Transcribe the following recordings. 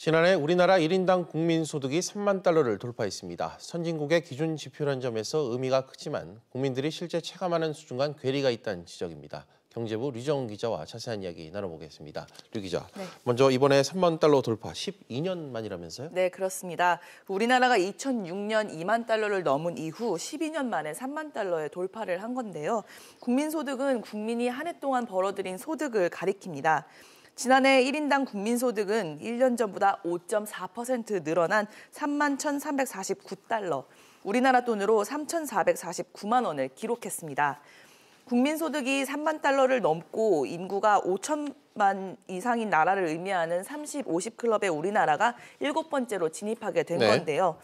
지난해 우리나라 1인당 국민소득이 3만 달러를 돌파했습니다. 선진국의 기준 지표란 점에서 의미가 크지만 국민들이 실제 체감하는 수준과는 괴리가 있다는 지적입니다. 경제부 류정 기자와 자세한 이야기 나눠보겠습니다. 류 기자, 네. 먼저 이번에 3만 달러 돌파 12년 만이라면서요? 네, 그렇습니다. 우리나라가 2006년 2만 달러를 넘은 이후 12년 만에 3만 달러에 돌파를 한 건데요. 국민소득은 국민이 한 해 동안 벌어들인 소득을 가리킵니다. 지난해 1인당 국민소득은 1년 전보다 5.4% 늘어난 3만 1,349달러, 우리나라 돈으로 3,449만 원을 기록했습니다. 국민소득이 3만 달러를 넘고 인구가 5천만 이상인 나라를 의미하는 30, 50클럽의 우리나라가 7번째로 진입하게 된 건데요.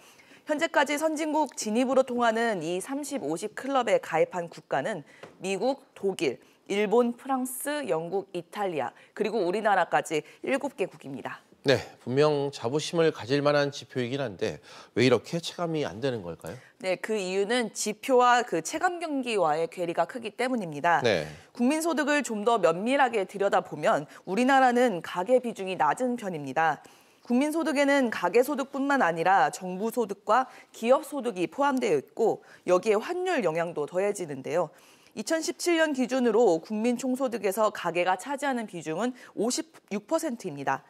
현재까지 선진국 진입으로 통하는 이 30, 50클럽에 가입한 국가는 미국, 독일, 일본, 프랑스, 영국, 이탈리아, 그리고 우리나라까지 7개국입니다. 네, 분명 자부심을 가질 만한 지표이긴 한데 왜 이렇게 체감이 안 되는 걸까요? 네, 그 이유는 지표와 그 체감 경기와의 괴리가 크기 때문입니다. 네. 국민소득을 좀 더 면밀하게 들여다보면 우리나라는 가계 비중이 낮은 편입니다. 국민소득에는 가계소득뿐만 아니라 정부소득과 기업소득이 포함되어 있고 여기에 환율 영향도 더해지는데요. 2017년 기준으로 국민 총소득에서 가계가 차지하는 비중은 56%입니다.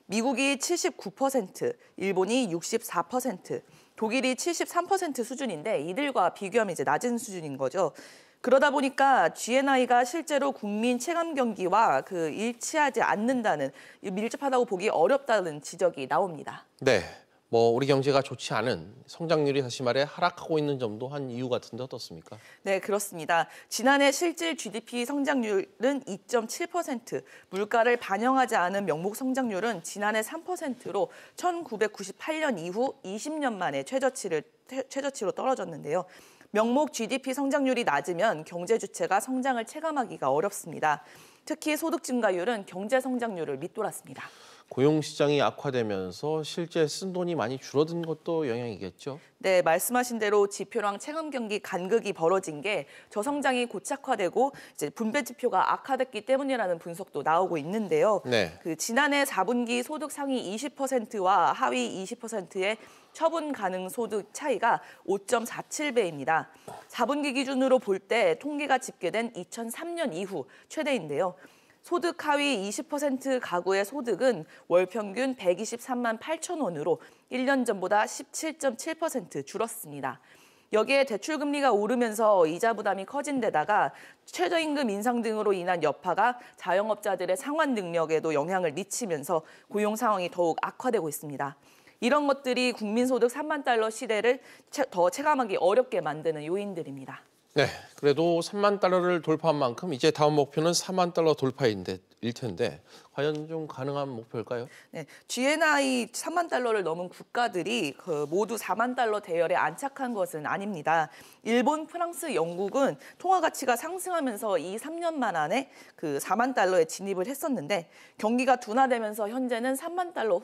미국이 79%, 일본이 64%, 독일이 73% 수준인데 이들과 비교하면 이제 낮은 수준인 거죠. 그러다 보니까 GNI가 실제로 국민 체감 경기와 일치하지 않는다는, 밀접하다고 보기 어렵다는 지적이 나옵니다. 네. 우리 경제가 좋지 않은 성장률이 다시 말해 하락하고 있는 점도 한 이유 같은데 어떻습니까? 네, 그렇습니다. 지난해 실질 GDP 성장률은 2.7%, 물가를 반영하지 않은 명목 성장률은 지난해 3%로 1998년 이후 20년 만에 최저치로 떨어졌는데요. 명목 GDP 성장률이 낮으면 경제 주체가 성장을 체감하기가 어렵습니다. 특히 소득 증가율은 경제 성장률을 밑돌았습니다. 고용시장이 악화되면서 실제 쓴 돈이 많이 줄어든 것도 영향이겠죠? 네, 말씀하신 대로 지표랑 체감 경기 간극이 벌어진 게 저성장이 고착화되고 이제 분배 지표가 악화됐기 때문이라는 분석도 나오고 있는데요. 네. 지난해 4분기 소득 상위 20%와 하위 20%의 처분 가능 소득 차이가 5.47배입니다. 4분기 기준으로 볼 때 통계가 집계된 2003년 이후 최대인데요. 소득 하위 20% 가구의 소득은 월 평균 123만 8천 원으로 1년 전보다 17.7% 줄었습니다. 여기에 대출금리가 오르면서 이자 부담이 커진 데다가 최저임금 인상 등으로 인한 여파가 자영업자들의 상환 능력에도 영향을 미치면서 고용 상황이 더욱 악화되고 있습니다. 이런 것들이 국민소득 3만 달러 시대를 더 체감하기 어렵게 만드는 요인들입니다. 네, 그래도 3만 달러를 돌파한 만큼 이제 다음 목표는 4만 달러 돌파일 텐데 과연 좀 가능한 목표일까요? 네, GNI 3만 달러를 넘은 국가들이 모두 4만 달러 대열에 안착한 것은 아닙니다. 일본, 프랑스, 영국은 통화 가치가 상승하면서 이 3년만 안에 4만 달러에 진입을 했었는데 경기가 둔화되면서 현재는 3만 달러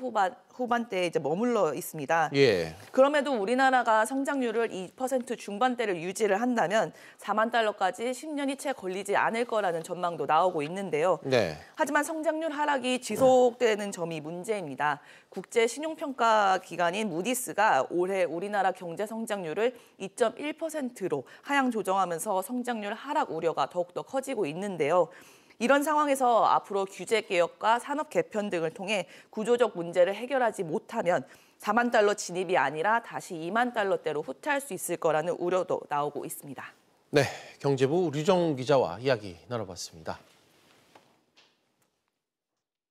후반대에 이제 머물러 있습니다. 예. 그럼에도 우리나라가 성장률을 2% 중반대를 유지를 한다면 4만 달러까지 10년이 채 걸리지 않을 거라는 전망도 나오고 있는데요. 네. 하지만 성장률 하락이 지속되는 점이 문제입니다. 국제 신용평가 기관인 무디스가 올해 우리나라 경제 성장률을 2.1%로 하향 조정하면서 성장률 하락 우려가 더욱더 커지고 있는데요. 이런 상황에서 앞으로 규제 개혁과 산업 개편 등을 통해 구조적 문제를 해결하지 못하면 4만 달러 진입이 아니라 다시 2만 달러대로 후퇴할 수 있을 거라는 우려도 나오고 있습니다. 네, 경제부 류정 기자와 이야기 나눠봤습니다.